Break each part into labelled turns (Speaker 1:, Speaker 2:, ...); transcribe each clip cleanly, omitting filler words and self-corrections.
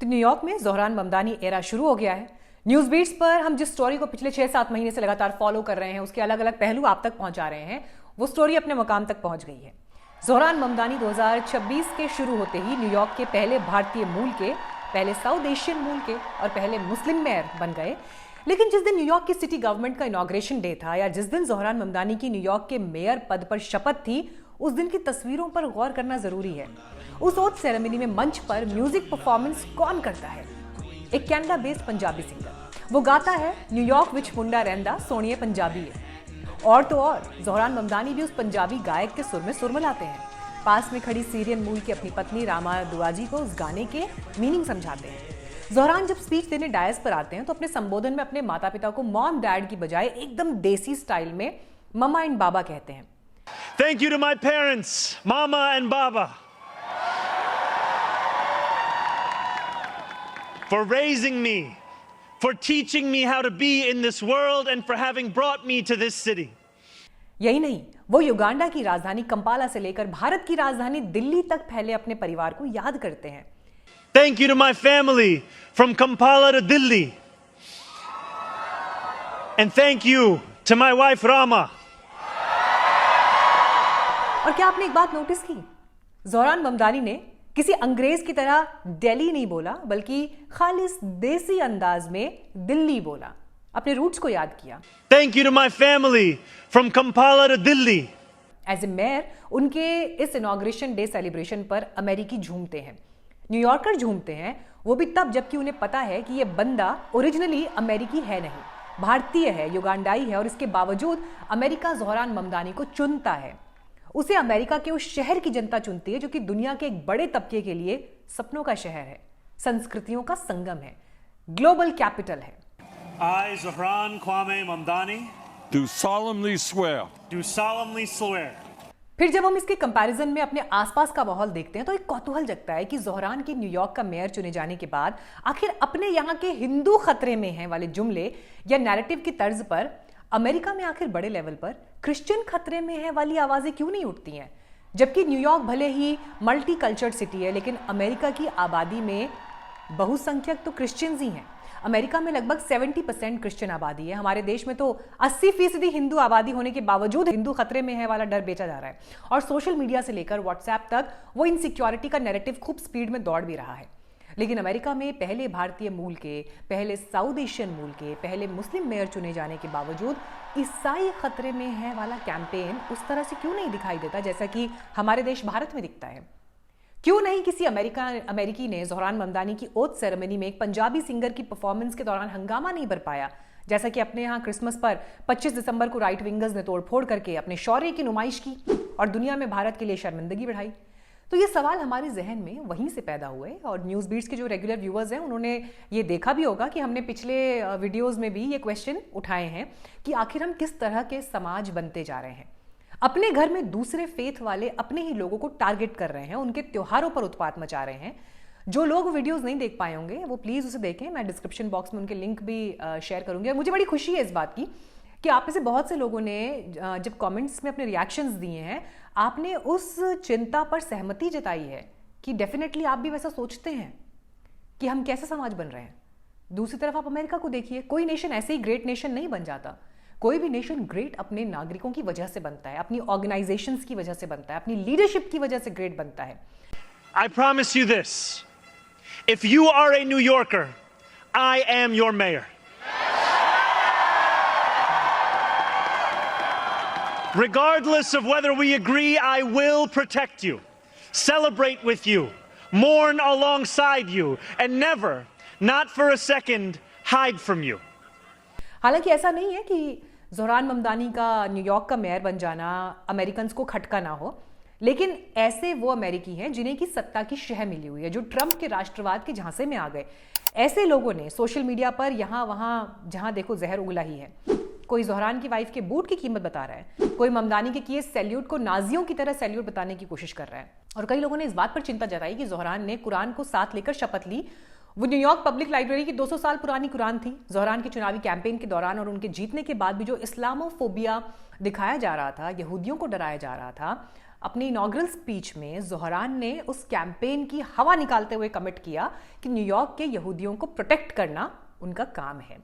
Speaker 1: तो न्यूयॉर्क में ज़ोहरान ममदानी एरा शुरू हो गया है। न्यूज़ बीट्स पर हम जिस स्टोरी को पिछले 6-7 महीने से लगातार फॉलो कर रहे हैं, उसके अलग अलग पहलू आप तक पहुंचा रहे हैं, वो स्टोरी अपने मुकाम तक पहुंच गई है। ज़ोहरान ममदानी 2026 के शुरू होते ही न्यूयॉर्क के पहले भारतीय मूल के, पहले साउथ एशियन मूल के और पहले मुस्लिम मेयर बन गए। लेकिन जिस दिन न्यूयॉर्क की सिटी गवर्नमेंट का इनॉग्रेशन डे था, या जिस दिन ज़ोहरान ममदानी की न्यूयॉर्क के मेयर पद पर शपथ थी, उस दिन की तस्वीरों पर गौर करना जरूरी है। उस ओथ सेरेमनी में मंच पर म्यूजिक परफॉर्मेंस कौन करता है? एक कैनेडा बेस्ड पंजाबी सिंगर। वो गाता है न्यूयॉर्क विच मुंडा रैंदा सोनिए पंजाबी है। और तो और ज़ोहरान ममदानी भी उस पंजाबी गायक के सुर में सुर मिलाते हैं। पास में खड़ी सीरियन मूल की अपनी पत्नी रामा दुआजी को उस गाने के मीनिंग समझाते हैं। ज़ोहरान जब स्पीच देने डायस पर आते हैं तो अपने संबोधन में अपने माता पिता को मॉम डैड की बजाय एकदम देसी स्टाइल में ममा एंड बाबा कहते हैं।
Speaker 2: Thank you to my parents, Mama and Baba, for raising me, for teaching me how to be in this world and for having brought me to this city.
Speaker 1: यही नहीं, वो Uganda की राजधानी Kampala से लेकर भारत की राजधानी दिल्ली तक फैले अपने परिवार को याद करते हैं।
Speaker 2: Thank you to my family from Kampala to Delhi. And thank you to my wife Rama.
Speaker 1: और क्या आपने एक बात नोटिस की? ज़ोहरान ममदानी ने किसी अंग्रेज की तरह दिल्ली नहीं बोला, बल्कि खालिस देसी अंदाज में दिल्ली बोला, अपने रूट्स को याद किया।
Speaker 2: Thank you to my family from Kampala to Delhi.
Speaker 1: As a mayor उनके इस इनॉग्रेशन डे सेलिब्रेशन पर अमेरिकी झूमते हैं, न्यूयॉर्कर झूमते हैं, वो भी तब जबकि उन्हें पता है कि ये बंदा ओरिजिनली अमेरिकी है नहीं, भारतीय है, युगांडाई है, और इसके बावजूद अमेरिका ज़ोहरान ममदानी को चुनता है। उसे अमेरिका के उस शहर की जनता चुनती है जो कि दुनिया के एक बड़े तबके के लिए सपनों का शहर है, संस्कृतियों का संगम है, ग्लोबल कैपिटल है।
Speaker 2: I, Zohran Kwame Mamdani,
Speaker 3: do solemnly swear.
Speaker 1: फिर जब हम इसके कंपैरिजन में अपने आसपास का माहौल देखते हैं तो एक कौतूहल जगता है कि ज़ोहरान के न्यूयॉर्क का मेयर चुने जाने के बाद आखिर अपने यहाँ के हिंदू खतरे में हैं वाले जुमले या नैरेटिव की तर्ज पर अमेरिका में आखिर बड़े लेवल पर क्रिश्चियन खतरे में है वाली आवाजें क्यों नहीं उठती हैं? जबकि न्यूयॉर्क भले ही मल्टी कल्चर्ड सिटी है, लेकिन अमेरिका की आबादी में बहुसंख्यक तो क्रिश्चियंस ही हैं। अमेरिका में लगभग 70% क्रिश्चियन आबादी है। हमारे देश में तो 80% हिंदू आबादी होने के बावजूद हिंदू खतरे में है वाला डर बेचा जा रहा है, और सोशल मीडिया से लेकर व्हाट्सएप तक वो इनसिक्योरिटी का नैरेटिव खूब स्पीड में दौड़ भी रहा है। लेकिन अमेरिका में पहले भारतीय मूल के, पहले साउथ एशियन मूल के, पहले मुस्लिम मेयर चुने जाने के बावजूद ईसाई खतरे में है वाला कैंपेन उस तरह से क्यों नहीं दिखाई देता जैसा कि हमारे देश भारत में दिखता है? क्यों नहीं किसी अमेरिकी ने ज़ोहरान ममदानी की ओथ सेरेमनी में एक पंजाबी सिंगर की परफॉर्मेंस के दौरान हंगामा नहीं बरपाया, जैसा कि अपने यहाँ क्रिसमस पर 25 दिसंबर को राइट विंगर्स ने तोड़फोड़ करके अपने शौर्य की नुमाइश की और दुनिया में भारत के लिए शर्मिंदगी बढ़ाई? तो ये सवाल हमारे जहन में वहीं से पैदा हुए, और न्यूज़ बीट्स के जो रेगुलर व्यूअर्स हैं उन्होंने ये देखा भी होगा कि हमने पिछले वीडियोस में भी ये क्वेश्चन उठाए हैं कि आखिर हम किस तरह के समाज बनते जा रहे हैं। अपने घर में दूसरे फेथ वाले अपने ही लोगों को टारगेट कर रहे हैं, उनके त्योहारों पर उत्पात मचा रहे हैं। जो लोग वीडियोस नहीं देख पाए होंगे वो प्लीज़ उसे देखें, मैं डिस्क्रिप्शन बॉक्स में उनके लिंक भी शेयर करूंगी। और मुझे बड़ी खुशी है इस बात की कि आप में से बहुत से लोगों ने जब कमेंट्स में अपने रिएक्शंस दिए हैं, आपने उस चिंता पर सहमति जताई है कि डेफिनेटली आप भी वैसा सोचते हैं कि हम कैसा समाज बन रहे हैं। दूसरी तरफ आप अमेरिका को देखिए, कोई नेशन ऐसे ही ग्रेट नेशन नहीं बन जाता। कोई भी नेशन ग्रेट अपने नागरिकों की वजह से बनता है, अपनी ऑर्गेनाइजेशंस की वजह से बनता है, अपनी लीडरशिप की वजह से ग्रेट बनता है।
Speaker 2: I promise you this. If you are a New Yorker, I am your mayor. Regardless of whether we agree, I will protect you, celebrate with you, mourn alongside you, and never, not for a second, hide from you.
Speaker 1: हालांकि ऐसा नहीं है कि ज़ोहरान ममदानी का New York का mayor बन जाना Americans को खटका ना हो, लेकिन ऐसे वो अमेरिकी हैं जिन्हें की सत्ता की शह मिली हुई है, जो ट्रंप के राष्ट्रवाद के झांसे में आ गए। ऐसे लोगों ने सोशल मीडिया पर यहाँ वहाँ जहाँ देखो जहर उगला ही है। कोई ज़ोहरान की वाइफ के बूट की कीमत बता रहा है, कोई ममदानी के किए सैल्यूट को नाजियों की तरह सैल्यूट बताने की कोशिश कर रहा है, और कई लोगों ने इस बात पर चिंता जताई कि ज़ोहरान ने कुरान को साथ लेकर शपथ ली। वो न्यूयॉर्क पब्लिक लाइब्रेरी की 200 साल पुरानी कुरान थी। ज़ोहरान के चुनावी कैंपेन के दौरान और उनके जीतने के बाद भी जो इस्लामोफोबिया दिखाया जा रहा था, यहूदियों को डराया जा रहा था, अपनी इनॉग्रल स्पीच में ज़ोहरान ने उस कैंपेन की हवा निकालते हुए कमिट किया कि न्यूयॉर्क के यहूदियों को प्रोटेक्ट करना उनका काम है।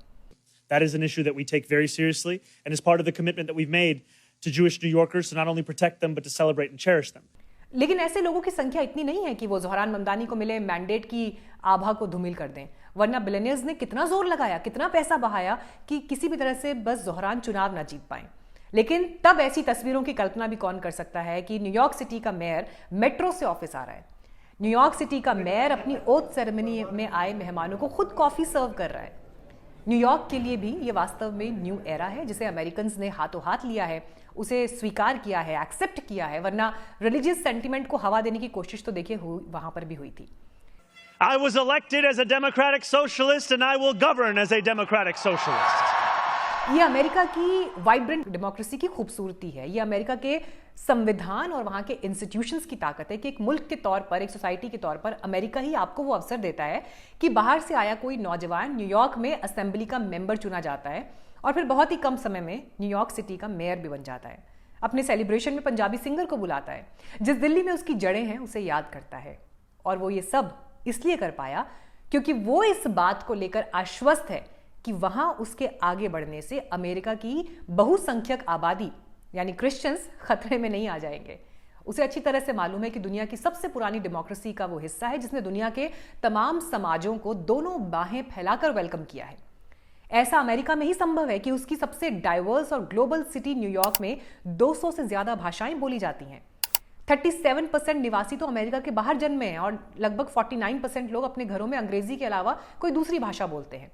Speaker 2: That is an issue that we take very seriously and is part of the commitment that we've made to Jewish New Yorkers to not only protect them but to celebrate and cherish them.
Speaker 1: लेकिन ऐसे लोगों की संख्या इतनी नहीं है कि वो ज़ोहरान ममदानी को मिले मैंडेट की आभा को धूमिल कर दें, वरना बिलियनियर्स ने कितना जोर लगाया, कितना पैसा बहाया कि किसी भी तरह से बस ज़ोहरान चुनाव ना जीत पाए। लेकिन तब ऐसी तस्वीरों की कल्पना भी कौन कर सकता है कि न्यूयॉर्क सिटी का मेयर मेट्रो से ऑफिस आ रहा है। न्यूयॉर्क सिटी का मेयर अपनी ओथ सेरेमनी में आए मेहमानों को खुद कॉफी सर्व कर रहा है। न्यूयॉर्क के लिए भी ये वास्तव में न्यू एरा है जिसे अमेरिकन्स ने हाथों हाथ लिया है, उसे स्वीकार किया है, एक्सेप्ट किया है, वरना रिलीजियस सेंटिमेंट को हवा देने की कोशिश तो देखिए वहां पर भी हुई थी।
Speaker 2: I was elected as a democratic socialist and I will govern as a democratic socialist.
Speaker 1: ये अमेरिका की वाइब्रेंट डेमोक्रेसी की खूबसूरती है। ये अमेरिका के संविधान और वहां के इंस्टीट्यूशंस की ताकत है कि एक मुल्क के तौर पर, एक सोसाइटी के तौर पर अमेरिका ही आपको वो अवसर देता है कि बाहर से आया कोई नौजवान न्यूयॉर्क में असेंबली का मेंबर चुना जाता है और फिर बहुत ही कम समय में न्यूयॉर्क सिटी का मेयर भी बन जाता है। अपने सेलिब्रेशन में पंजाबी सिंगर को बुलाता है, जिस दिल्ली में उसकी जड़ें हैं उसे याद करता है। और वो ये सब इसलिए कर पाया क्योंकि वो इस बात को लेकर आश्वस्त है कि वहां उसके आगे बढ़ने से अमेरिका की बहुसंख्यक आबादी यानी क्रिश्चियंस खतरे में नहीं आ जाएंगे। उसे अच्छी तरह से मालूम है कि दुनिया की सबसे पुरानी डेमोक्रेसी का वो हिस्सा है जिसने दुनिया के तमाम समाजों को दोनों बाहें फैलाकर वेलकम किया है। ऐसा अमेरिका में ही संभव है कि उसकी सबसे डाइवर्स और ग्लोबल सिटी न्यूयॉर्क में 200 से ज्यादा भाषाएं बोली जाती हैं। 37% निवासी तो अमेरिका के बाहर जन्मे हैं और लगभग 49% लोग अपने घरों में अंग्रेजी के अलावा कोई दूसरी भाषा बोलते हैं।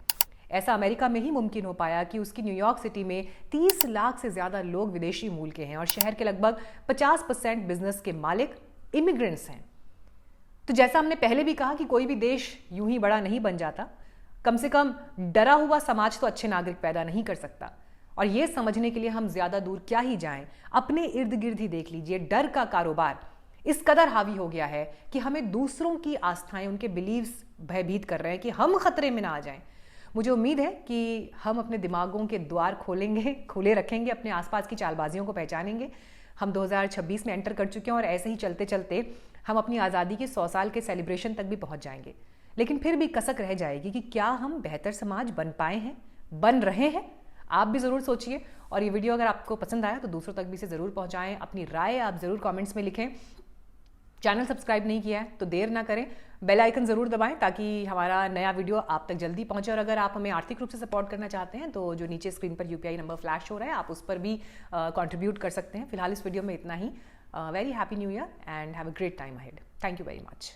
Speaker 1: ऐसा अमेरिका में ही मुमकिन हो पाया कि उसकी न्यूयॉर्क सिटी में 30 लाख से ज्यादा लोग विदेशी मूल के हैं और शहर के लगभग 50% बिजनेस के मालिक इमिग्रेंट्स हैं। तो जैसा हमने पहले भी कहा कि कोई भी देश यूं ही बड़ा नहीं बन जाता, कम से कम डरा हुआ समाज तो अच्छे नागरिक पैदा नहीं कर सकता। और यह समझने के लिए हम ज्यादा दूर क्या ही जाएं, अपने इर्द गिर्द ही देख लीजिए। डर का कारोबार इस कदर हावी हो गया है कि हमें दूसरों की आस्थाएं, उनके बिलीव्स भयभीत कर रहे हैं कि हम खतरे में ना आ जाएं। मुझे उम्मीद है कि हम अपने दिमागों के द्वार खोलेंगे, खुले रखेंगे, अपने आसपास की चालबाजियों को पहचानेंगे। हम 2026 में एंटर कर चुके हैं और ऐसे ही चलते चलते हम अपनी आज़ादी के 100 साल के सेलिब्रेशन तक भी पहुंच जाएंगे। लेकिन फिर भी कसक रह जाएगी कि क्या हम बेहतर समाज बन पाए हैं, बन रहे हैं? आप भी ज़रूर सोचिए। और ये वीडियो अगर आपको पसंद आया तो दूसरों तक भी इसे ज़रूर पहुंचाएं। अपनी राय आप ज़रूर कमेंट्स में लिखें। चैनल सब्सक्राइब नहीं किया है तो देर ना करें, बेल आइकन ज़रूर दबाएं ताकि हमारा नया वीडियो आप तक जल्दी पहुंचे। और अगर आप हमें आर्थिक रूप से सपोर्ट करना चाहते हैं तो जो नीचे स्क्रीन पर UPI नंबर फ्लैश हो रहा है आप उस पर भी कंट्रीब्यूट कर सकते हैं। फिलहाल इस वीडियो में इतना ही। Very happy new year and have a great time ahead. Thank you very much.